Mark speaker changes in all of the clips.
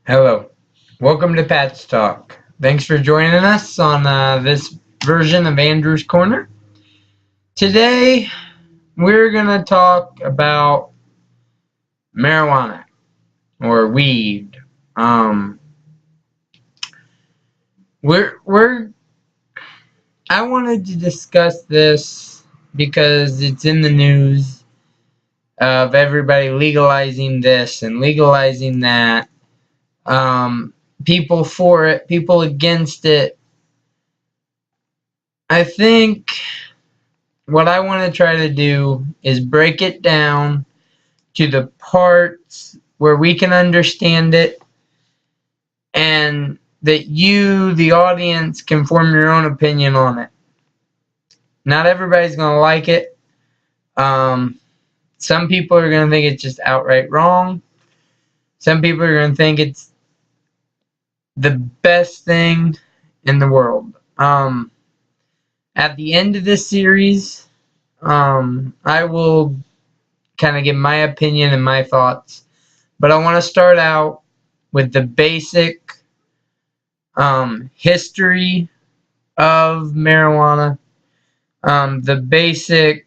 Speaker 1: Hello, welcome to Pat's Talk. Thanks for joining us on this version of Andrew's Corner. Today, we're going to talk about marijuana or weed. Um, we're I wanted to discuss this because it's in the news of everybody legalizing this and legalizing that. People for it, people against it. I think what I want to try to do is break it down to the parts where we can understand it and that you, the audience, can form your own opinion on it. Not everybody's going to like it. Some people are going to think it's just outright wrong. Some people are going to think it's the best thing in the world. At the end of this series, I will kind of give my opinion and my thoughts. But I want to start out with the basic history of marijuana, the basic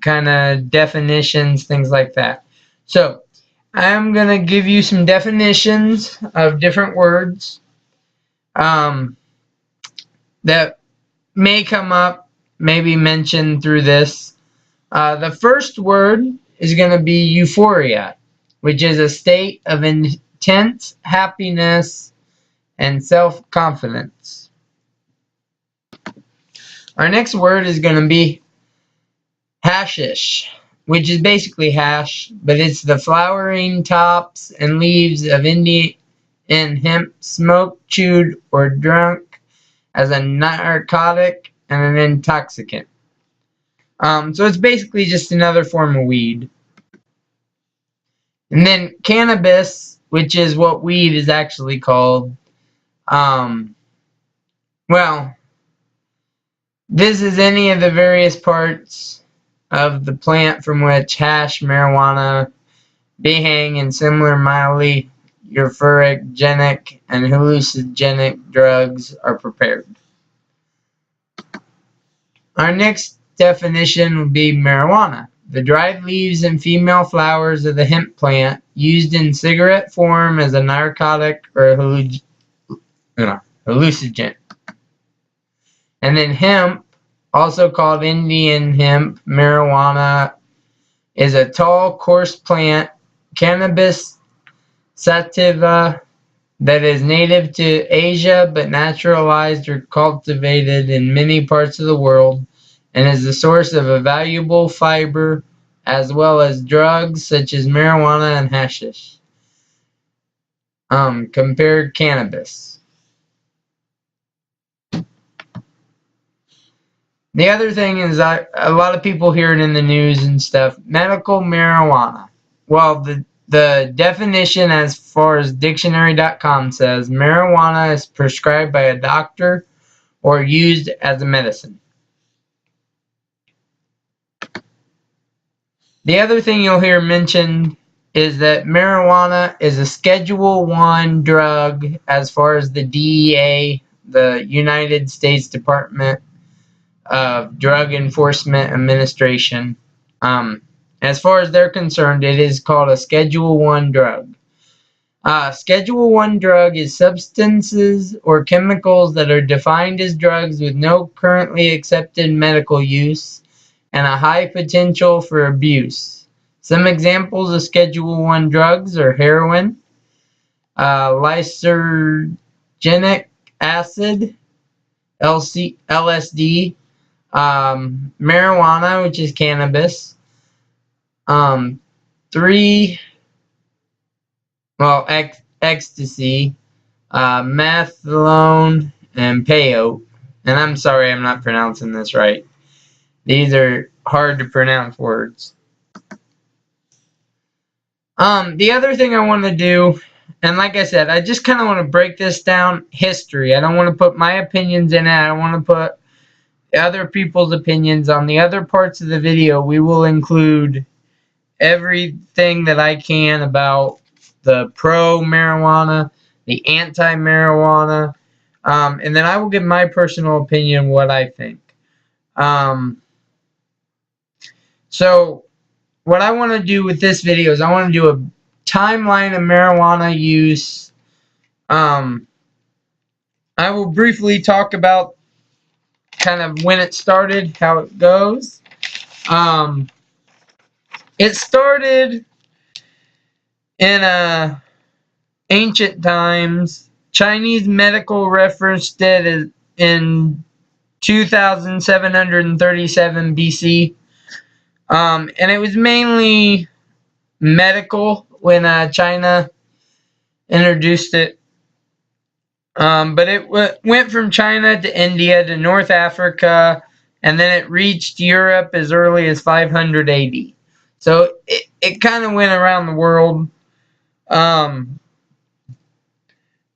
Speaker 1: kind of definitions, things like that. So I'm going to give you some definitions of different words that may come up, maybe mentioned through this. The first word is going to be euphoria, which is a state of intense happiness and self-confidence. Our next word is going to be hashish, which is basically hash, but it's the flowering tops and leaves of Indian hemp smoked, chewed, or drunk as a narcotic and an intoxicant. So it's basically just another form of weed. And then cannabis, which is what weed is actually called. Well, this is any of the various parts of the plant from which hash, marijuana, bhang, and similar mildly euphoric and hallucinogenic drugs are prepared. Our next definition would be marijuana. The dried leaves and female flowers of the hemp plant used in cigarette form as a narcotic or hallucinogent. And then hemp, also called Indian hemp, marijuana, is a tall, coarse plant, Cannabis sativa, that is native to Asia but naturalized or cultivated in many parts of the world and is the source of a valuable fiber as well as drugs such as marijuana and hashish. Compare cannabis. The other thing is a lot of people hear it in the news and stuff. Medical marijuana. Well, the definition as far as dictionary.com says, marijuana is prescribed by a doctor or used as a medicine. The other thing you'll hear mentioned is that marijuana is a Schedule I drug as far as the DEA, the United States Department of Drug Enforcement Administration. As far as they're concerned, it is called a Schedule I drug. Schedule I drug is substances or chemicals that are defined as drugs with no currently accepted medical use and a high potential for abuse. Some examples of Schedule I drugs are heroin, lysergic acid, LSD, marijuana, which is cannabis, ecstasy, methadone, and peyote. And I'm sorry I'm not pronouncing this right. These are hard to pronounce words. The other thing I want to do, and like I said, I just kind of want to break this down history. I don't want to put my opinions in it. I don't want to put other people's opinions. On the other parts of the video, we will include everything that I can about the pro marijuana, the anti-marijuana, and then I will give my personal opinion what I think. So what I want to do with this video is I want to do a timeline of marijuana use. I will briefly talk about kind of when it started, how it goes. It started in ancient times. Chinese medical referenced it in 2737 BC. And it was mainly medical when China introduced it. But it went from China to India to North Africa, and then it reached Europe as early as 500 AD. So it kind of went around the world.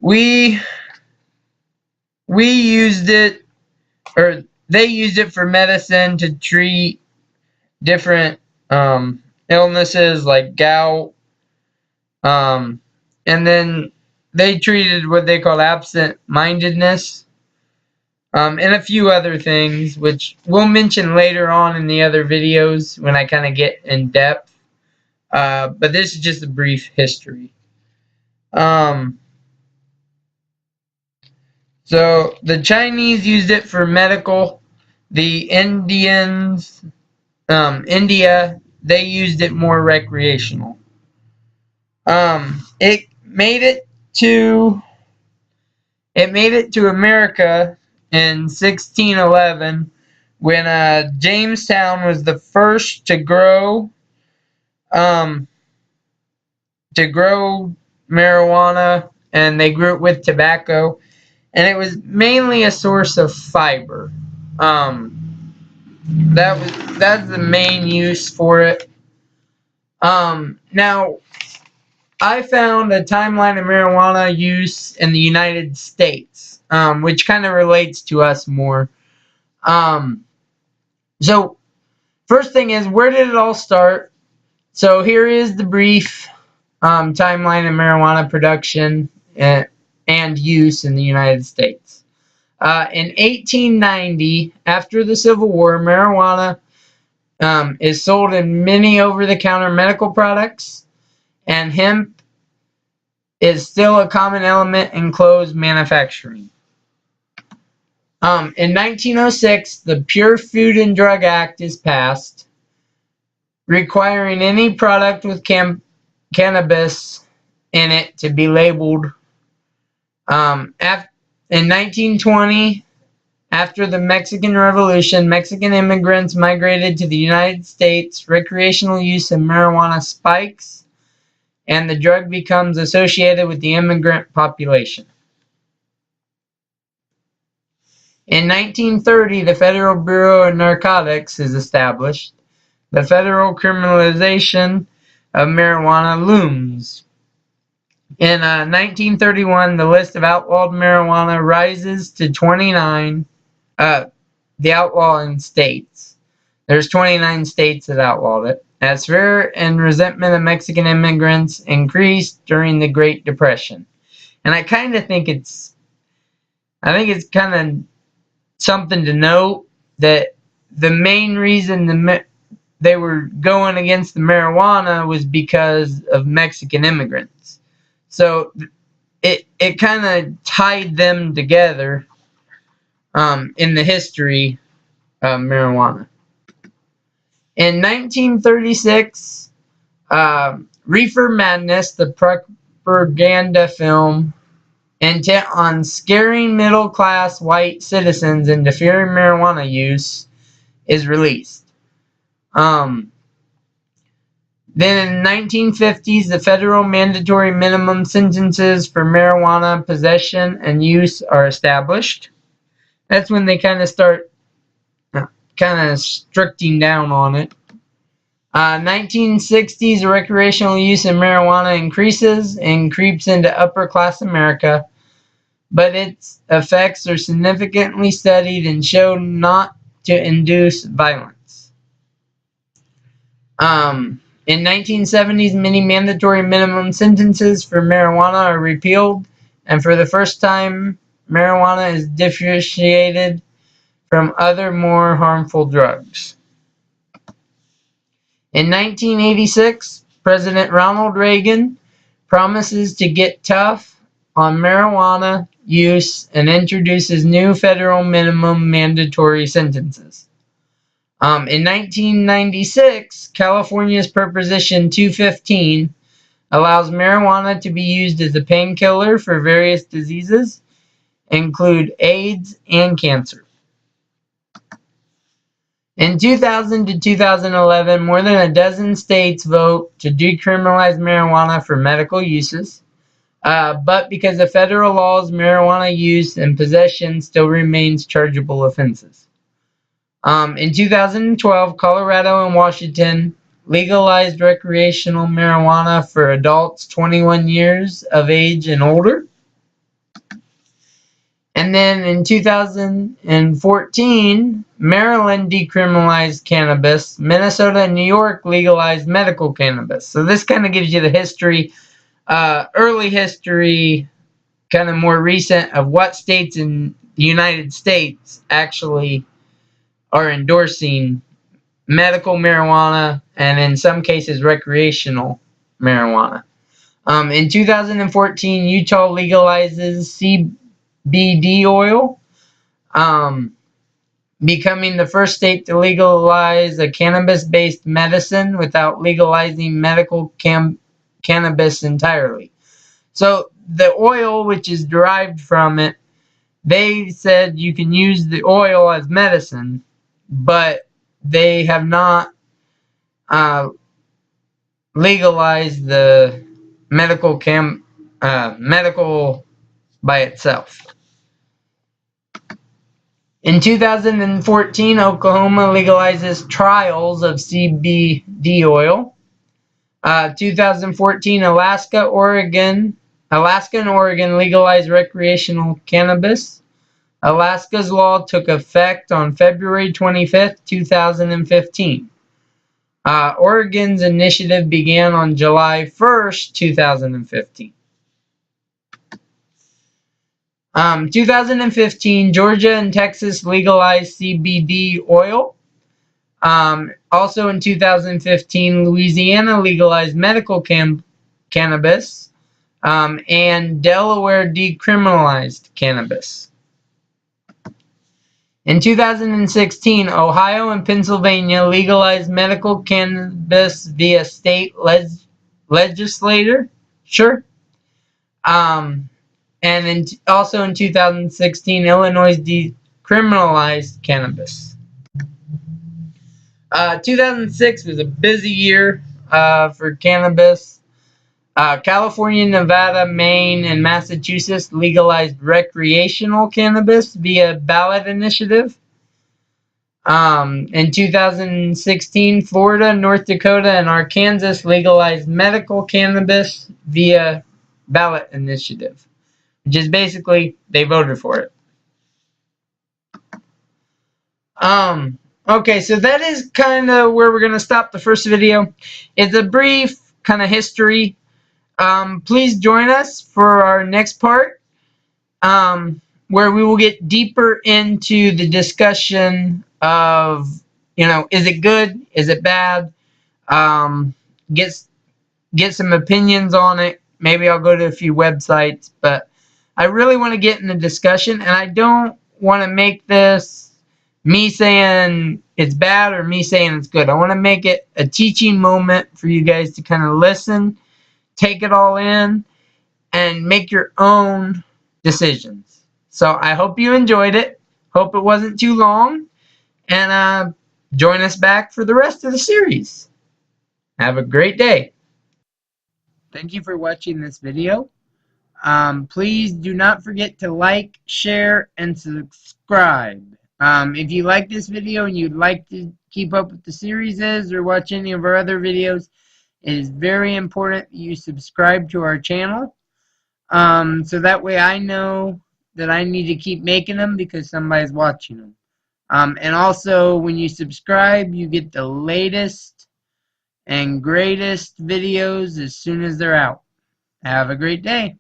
Speaker 1: We used it, or they used it for medicine to treat different illnesses like gout. And then they treated what they call absent-mindedness. And a few other things, which we'll mention later on in the other videos when I kind of get in depth. But this is just a brief history. So the Chinese used it for medical. The Indians, India, they used it more recreational. It made it to America in 1611 when Jamestown was the first to grow marijuana, and they grew it with tobacco, and it was mainly a source of fiber. That's the main use for it. Now I found a timeline of marijuana use in the United States, which kind of relates to us more. So first thing is, where did it all start? So here is the brief timeline of marijuana production and use in the United States. In 1890, after the Civil War, marijuana is sold in many over-the-counter medical products, and hemp is still a common element in clothes manufacturing. In 1906, the Pure Food and Drug Act is passed, requiring any product with cannabis in it to be labeled. In 1920, after the Mexican Revolution, Mexican immigrants migrated to the United States. Recreational use of marijuana spikes, and the drug becomes associated with the immigrant population. In 1930, the Federal Bureau of Narcotics is established. The federal criminalization of marijuana looms. In 1931, the list of outlawed marijuana rises to 29. The outlawing states. There's 29 states that outlawed it. As fear and resentment of Mexican immigrants increased during the Great Depression. And I kind of think it's kind of something to note that the main reason they were going against the marijuana was because of Mexican immigrants. So it kind of tied them together in the history of marijuana. In 1936, Reefer Madness, the propaganda film intent on scaring middle-class white citizens into fearing marijuana use, is released. Then in the 1950s, the federal mandatory minimum sentences for marijuana possession and use are established. That's when they kind of start restricting down on it. 1960s, recreational use of marijuana increases and creeps into upper-class America, but its effects are significantly studied and show not to induce violence. In 1970s, many mandatory minimum sentences for marijuana are repealed and for the first time, marijuana is differentiated from other more harmful drugs. In 1986, President Ronald Reagan promises to get tough on marijuana use and introduces new federal minimum mandatory sentences. In 1996, California's Proposition 215 allows marijuana to be used as a painkiller for various diseases, include AIDS and cancer. In 2000 to 2011, more than a dozen states vote to decriminalize marijuana for medical uses, but because of federal laws, marijuana use and possession still remains chargeable offenses. In 2012, Colorado and Washington legalized recreational marijuana for adults 21 years of age and older. And then in 2014, Maryland decriminalized cannabis. Minnesota and New York legalized medical cannabis. So this kind of gives you the history, early history, kind of more recent of what states in the United States actually are endorsing medical marijuana and in some cases recreational marijuana. In 2014, Utah legalizes CBD oil, becoming the first state to legalize a cannabis-based medicine without legalizing medical cannabis entirely. So the oil, which is derived from it, they said you can use the oil as medicine, but they have not legalized the medical by itself. In 2014, Oklahoma legalizes trials of CBD oil. 2014, Alaska and Oregon legalized recreational cannabis. Alaska's law took effect on February 25th, 2015. Oregon's initiative began on July 1st, 2015. 2015, Georgia and Texas legalized CBD oil. Also in 2015, Louisiana legalized medical cannabis, and Delaware decriminalized cannabis. In 2016, Ohio and Pennsylvania legalized medical cannabis via state legislature. And also in 2016, Illinois decriminalized cannabis. 2006 was a busy year for cannabis. California, Nevada, Maine, and Massachusetts legalized recreational cannabis via ballot initiative. In 2016, Florida, North Dakota, and Arkansas legalized medical cannabis via ballot initiative, which is basically they voted for it. Okay, so that is kind of where we're going to stop the first video. It's a brief kind of history. Please join us for our next part, where we will get deeper into the discussion of, is it good? Is it bad? Get some opinions on it. Maybe I'll go to a few websites, but I really want to get in the discussion, and I don't want to make this me saying it's bad or me saying it's good. I want to make it a teaching moment for you guys to kind of listen, take it all in, and make your own decisions. So I hope you enjoyed it. Hope it wasn't too long. And join us back for the rest of the series. Have a great day. Thank you for watching this video. Please do not forget to like, share, and subscribe. If you like this video and you'd like to keep up with the series or watch any of our other videos, it is very important that you subscribe to our channel, so that way I know that I need to keep making them because somebody's watching them. And also, when you subscribe, you get the latest and greatest videos as soon as they're out. Have a great day.